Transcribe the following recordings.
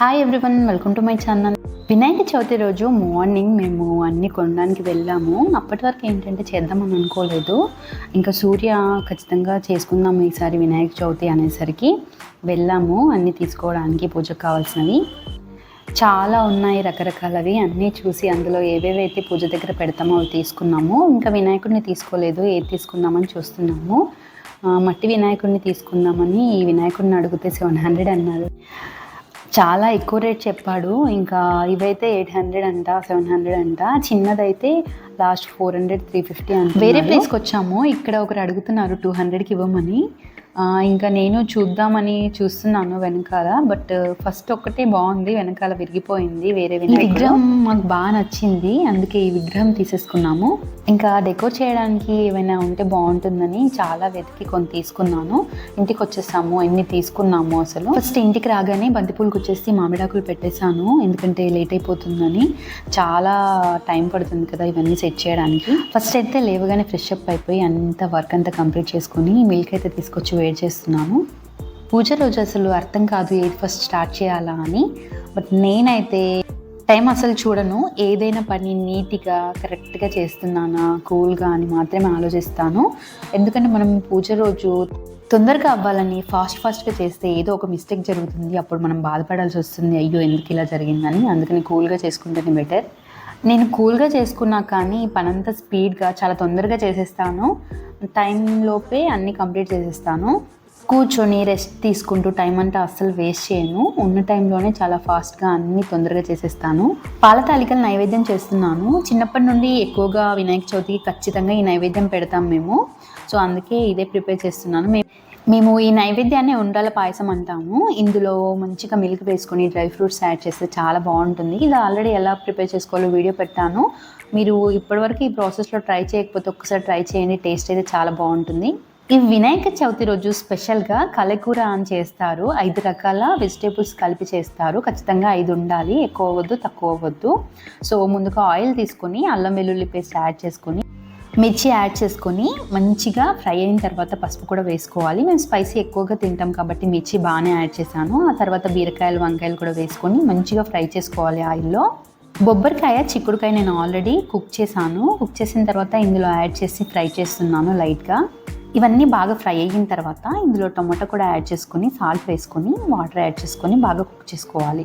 Hi everyone, welcome to my channel. Vinayaka Chavithi రోజు morning మేము అన్నీ కొనడానికి వెళ్ళాము. అప్పటి వరకు ఏంటంటే చేద్దామని అనుకోలేదు. ఇంకా సూర్య ఖచ్చితంగా చేసుకుందాం ఈసారి వినాయక చవితి అనేసరికి వెళ్ళాము అన్నీ తీసుకోవడానికి పూజకు కావాల్సినవి. చాలా ఉన్నాయి రకరకాలవి. అన్నీ చూసి అందులో ఏవేవైతే పూజ దగ్గర పెడతామో అవి తీసుకున్నాము. ఇంకా వినాయకుడిని తీసుకోలేదు, ఏది తీసుకుందామని చూస్తున్నాము. మట్టి వినాయకుడిని తీసుకుందామని ఈ వినాయకుడిని అడిగితే 700 అన్నారు. చాలా ఎక్కువ రేట్ చెప్పాడు. ఇంకా ఇవైతే 800 అంట, 700 అంట. చిన్నదైతే లాస్ట్ 400, 350 అంట. వేరే ప్లేస్కి వచ్చాము. ఇక్కడ ఒకరు అడుగుతున్నారు 200కి ఇవ్వమని. ఇంకా నేను చూద్దామని చూస్తున్నాను వెనకాల. బట్ ఫస్ట్ ఒక్కటే బాగుంది, వెనకాల విరిగిపోయింది. వేరే విగ్రహం మాకు బాగా నచ్చింది, అందుకే ఈ విగ్రహం తీసేసుకున్నాము. ఇంకా డెకోర్ చేయడానికి ఏమైనా ఉంటే బాగుంటుందని చాలా వెతికి కొన్ని తీసుకున్నాను. ఇంటికి వచ్చేసాము, ఎన్ని తీసుకున్నాము అసలు. ఫస్ట్ ఇంటికి రాగానే బంతిపూలకు వచ్చేసి మామిడాకులు పెట్టేశాను, ఎందుకంటే లేట్ అయిపోతుందని. చాలా టైం పడుతుంది కదా ఇవన్నీ సెట్ చేయడానికి. ఫస్ట్ అయితే లేవగానే ఫ్రెష్ అప్ అయిపోయి అంత వర్క్ అంతా కంప్లీట్ చేసుకుని మిల్క్ అయితే తీసుకొచ్చి వేడి చేస్తున్నాను. పూజ రోజు అసలు అర్థం కాదు ఏది ఫస్ట్ స్టార్ట్ చేయాలా అని. బట్ నేనైతే టైం అసలు చూడను, ఏదైనా పని నీట్గా కరెక్ట్గా చేస్తున్నానా కూల్గా అని మాత్రమే ఆలోచిస్తాను. ఎందుకంటే మనం పూజ రోజు తొందరగా అవ్వాలని ఫాస్ట్గా చేస్తే ఏదో ఒక మిస్టేక్ జరుగుతుంది, అప్పుడు మనం బాధపడాల్సి వస్తుంది, అయ్యో ఎందుకు ఇలా జరిగిందని. అందుకని కూల్గా చేసుకుంటేనే బెటర్. నేను కూల్గా చేసుకున్నా కానీ పనంతా స్పీడ్గా చాలా తొందరగా చేసేస్తాను. టైంలోపే అన్నీ కంప్లీట్ చేసేస్తాను. కూర్చొని రెస్ట్ తీసుకుంటూ టైం అంతా అస్సలు వేస్ట్ చేయను. ఉన్న టైంలోనే చాలా ఫాస్ట్గా అన్నీ తొందరగా చేసేస్తాను. పాల తాలికలు నైవేద్యం చేస్తున్నాను. చిన్నప్పటి నుండి ఎక్కువగా వినాయక చవితికి ఖచ్చితంగా ఈ నైవేద్యం పెడతాం మేము. సో అందుకే ఇదే ప్రిపేర్ చేస్తున్నాను. మేము ఈ నైవేద్యాన్ని ఉండ్రాల పాయసం అంటాము. ఇందులో మంచిగా మిల్క్ వేసుకొని డ్రై ఫ్రూట్స్ యాడ్ చేస్తే చాలా బాగుంటుంది. ఇది ఆల్రెడీ ఎలా ప్రిపేర్ చేసుకోవాలో వీడియో పెట్టాను. మీరు ఇప్పటివరకు ఈ ప్రాసెస్లో ట్రై చేయకపోతే ఒక్కసారి ట్రై చేయండి, టేస్ట్ అయితే చాలా బాగుంటుంది. ఈ వినాయక చవితి రోజు స్పెషల్గా కలకూర అని చేస్తారు. 5 రకాల వెజిటేబుల్స్ కలిపి చేస్తారు. ఖచ్చితంగా 5 ఉండాలి, ఎక్కువ అవ్వద్దు తక్కువ అవ్వద్దు. సో ముందుగా ఆయిల్ తీసుకొని అల్లం వెల్లుల్లి పేస్ట్ యాడ్ చేసుకొని మిర్చి యాడ్ చేసుకొని మంచిగా ఫ్రై అయిన తర్వాత పసుపు కూడా వేసుకోవాలి. మేము స్పైసీ ఎక్కువగా తింటాం కాబట్టి మిర్చి బాగానే యాడ్ చేశాను. ఆ తర్వాత బీరకాయలు వంకాయలు కూడా వేసుకొని మంచిగా ఫ్రై చేసుకోవాలి ఆయిల్లో. బొబ్బరికాయ చిక్కుడుకాయ నేను ఆల్రెడీ కుక్ చేశాను. కుక్ చేసిన తర్వాత ఇందులో యాడ్ చేసి ఫ్రై చేస్తున్నాను లైట్గా. ఇవన్నీ బాగా ఫ్రై అయిన తర్వాత ఇందులో టొమాటో కూడా యాడ్ చేసుకొని సాల్ట్ వేసుకొని వాటర్ యాడ్ చేసుకొని బాగా కుక్ చేసుకోవాలి.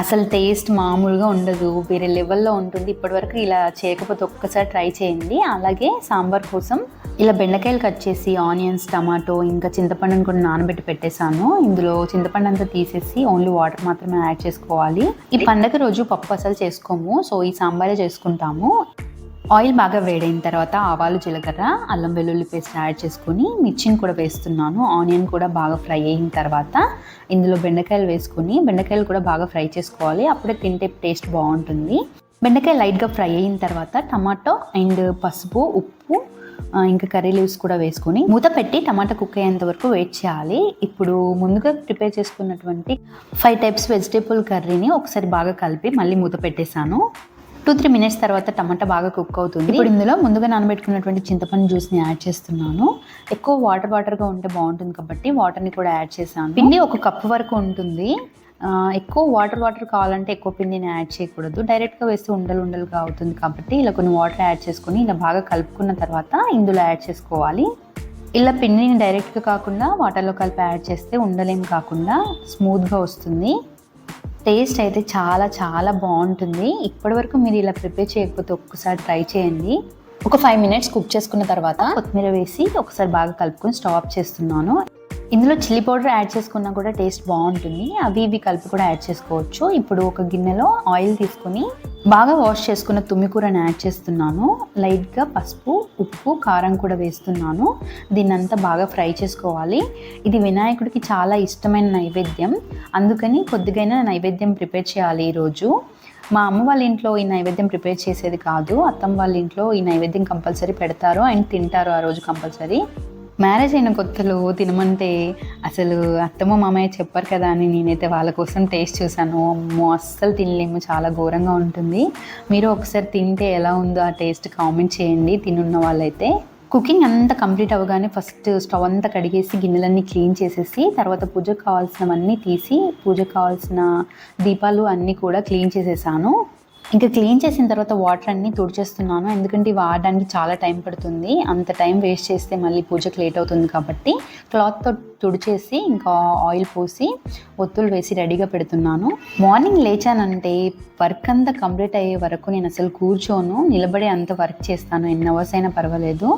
అసలు టేస్ట్ మామూలుగా ఉండదు, వేరే లెవెల్లో ఉంటుంది. ఇప్పటివరకు ఇలా చేయకపోతే ఒక్కసారి ట్రై చేయండి. అలాగే సాంబార్ కోసం ఇలా బెండకాయలు కట్ చేసి ఆనియన్స్, టమాటో ఇంకా చింతపండుని కూడా నానబెట్టి పెట్టేశాను. ఇందులో చింతపండు అంతా తీసేసి ఓన్లీ వాటర్ మాత్రమే యాడ్ చేసుకోవాలి. ఈ పండగ రోజు పప్పు అసలు చేసుకోము, సో ఈ సాంబారే చేసుకుంటాము. ఆయిల్ బాగా వేడైన తర్వాత ఆవాలు, జీలకర్ర, అల్లం వెల్లుల్లి పేస్ట్ యాడ్ చేసుకొని మిర్చిని కూడా వేస్తున్నాను. ఆనియన్ కూడా బాగా ఫ్రై అయిన తర్వాత ఇందులో బెండకాయలు వేసుకొని బెండకాయలు కూడా బాగా ఫ్రై చేసుకోవాలి, అప్పుడే తింటే టేస్ట్ బాగుంటుంది. బెండకాయ లైట్గా ఫ్రై అయిన తర్వాత టమాటో అండ్ పసుపు, ఉప్పు ఇంకా కర్రీ లీవ్స్ కూడా వేసుకొని మూత పెట్టి టమాటా కుక్ అయ్యేంత వరకు వెయిట్ చేయాలి. ఇప్పుడు ముందుగా ప్రిపేర్ చేసుకున్నటువంటి 5 టైప్స్ వెజిటేబుల్ కర్రీని ఒకసారి బాగా కలిపి మళ్ళీ మూత పెట్టేశాను. 2-3 మినిట్స్ తర్వాత టమాటా బాగా కుక్ అవుతుంది. ఇప్పుడు ఇందులో ముందుగా నానబెట్టుకున్నటువంటి చింతపండు జ్యూస్ని యాడ్ చేస్తున్నాను. ఎక్కువ వాటర్గా ఉంటే బాగుంటుంది కాబట్టి వాటర్ని కూడా యాడ్ చేశాను. పిండి 1 కప్పు వరకు ఉంటుంది. ఎక్కువ వాటర్ కావాలంటే ఎక్కువ పిండిని యాడ్ చేయకూడదు, డైరెక్ట్గా వేస్తే ఉండలుగా అవుతుంది కాబట్టి ఇలా కొన్ని వాటర్ యాడ్ చేసుకొని ఇలా బాగా కలుపుకున్న తర్వాత ఇందులో యాడ్ చేసుకోవాలి. ఇలా పిండిని డైరెక్ట్గా కాకుండా వాటర్లో కలిపి యాడ్ చేస్తే ఉండలేం కాకుండా స్మూత్గా వస్తుంది. టేస్ట్ అయితే చాలా చాలా బాగుంటుంది. ఇప్పటివరకు మీరు ఇలా ప్రిపేర్ చేయకపోతే ఒక్కసారి ట్రై చేయండి. ఒక 5 మినిట్స్ కుక్ చేసుకున్న తర్వాత కొత్తిమీర వేసి ఒకసారి బాగా కలుపుకొని స్టవ్ ఆఫ్ చేస్తున్నాను. ఇందులో చిల్లీ పౌడర్ యాడ్ చేసుకున్నా కూడా టేస్ట్ బాగుంటుంది. అవి ఇవి కలిపి కూడా యాడ్ చేసుకోవచ్చు. ఇప్పుడు ఒక గిన్నెలో ఆయిల్ తీసుకొని బాగా వాష్ చేసుకున్న తుమ్మికూరని యాడ్ చేస్తున్నాను. లైట్గా పసుపు, ఉప్పు, కారం కూడా వేస్తున్నాను. దీన్నంతా బాగా ఫ్రై చేసుకోవాలి. ఇది వినాయకుడికి చాలా ఇష్టమైన నైవేద్యం, అందుకని కొద్దిగైనా నైవేద్యం ప్రిపేర్ చేయాలి ఈరోజు. మా అమ్మ వాళ్ళ ఇంట్లో ఈ నైవేద్యం ప్రిపేర్ చేసేది కాదు, అత్తమ్మ వాళ్ళ ఇంట్లో ఈ నైవేద్యం కంపల్సరీ పెడతారు అండ్ తింటారు ఆ రోజు కంపల్సరీ. మ్యారేజ్ అయిన కొత్తలో తినమంటే అసలు అత్తమ్మ మామయ్య చెప్పారు కదా అని నేనైతే వాళ్ళ కోసం టేస్ట్ చూసాను. అస్సలు తినలేము, చాలా ఘోరంగా ఉంటుంది. మీరు ఒకసారి తింటే ఎలా ఉందో ఆ టేస్ట్ కామెంట్ చేయండి తినున్న వాళ్ళైతే. కుకింగ్ అంతా కంప్లీట్ అవ్వగానే ఫస్ట్ స్టవ్ అంతా కడిగేసి గిన్నెలన్నీ క్లీన్ చేసేసి తర్వాత పూజకు కావాల్సినవన్నీ తీసి పూజకు కావాల్సిన దీపాలు అన్నీ కూడా క్లీన్ చేసేసాను. ఇంకా క్లీన్ చేసిన తర్వాత వాటర్ అన్నీ తుడిచేస్తున్నాను, ఎందుకంటే ఇవి వాడడానికి చాలా టైం పడుతుంది. అంత టైం వేస్ట్ చేస్తే మళ్ళీ పూజకు లేట్ అవుతుంది కాబట్టి క్లాత్తో తుడిచేసి ఇంకా ఆయిల్ పోసి ఒత్తులు వేసి రెడీగా పెడుతున్నాను. మార్నింగ్ లేచానంటే వర్క్ అంతా కంప్లీట్ అయ్యే వరకు నేను అసలు కూర్చోను, నిలబడే అంత వర్క్ చేస్తాను. ఎన్ని అవర్స్ అయినా పర్వాలేదు,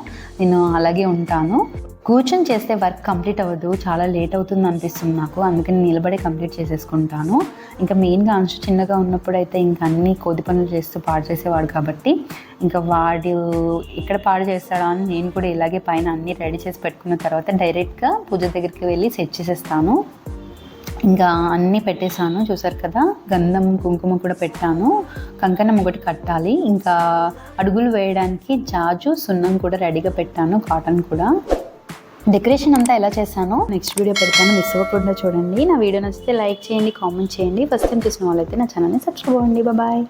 నేను అలాగే ఉంటాను. కూర్చొని చేస్తే వర్క్ కంప్లీట్ అవ్వదు, చాలా లేట్ అవుతుంది అనిపిస్తుంది నాకు, అందుకని నిలబడే కంప్లీట్ చేసేసుకుంటాను. ఇంకా మెయిన్గా అంశు చిన్నగా ఉన్నప్పుడు అయితే ఇంకా అన్నీ కోతి పనులు చేస్తూ పాడు చేసేవాడు కాబట్టి ఇంకా వాడు ఇక్కడ పాడు చేస్తాడా అని నేను కూడా ఇలాగే పైన అన్నీ రెడీ చేసి పెట్టుకున్న తర్వాత డైరెక్ట్గా పూజ దగ్గరికి వెళ్ళి సెట్ చేసేస్తాను. ఇంకా అన్నీ పెట్టేశాను, చూసారు కదా, గంధం కుంకుమ కూడా పెట్టాను, కంకణం ఒకటి కట్టాలి, ఇంకా అడుగులు వేయడానికి జాజు సున్నం కూడా రెడీగా పెట్టాను, కాటన్ కూడా. డెకరేషన్ అంతా ఎలా చేశానో నెక్స్ట్ వీడియో పెడతాను, మిస్ అవ్వకుండా చూడండి. నా వీడియో నచ్చితే లైక్ చేయండి, కామెంట్ చేయండి. ఫస్ట్ టైం చూసిన వాళ్ళైతే నా ఛానల్ని సబ్స్క్రైబ్ అవ్వండి. బాయ్.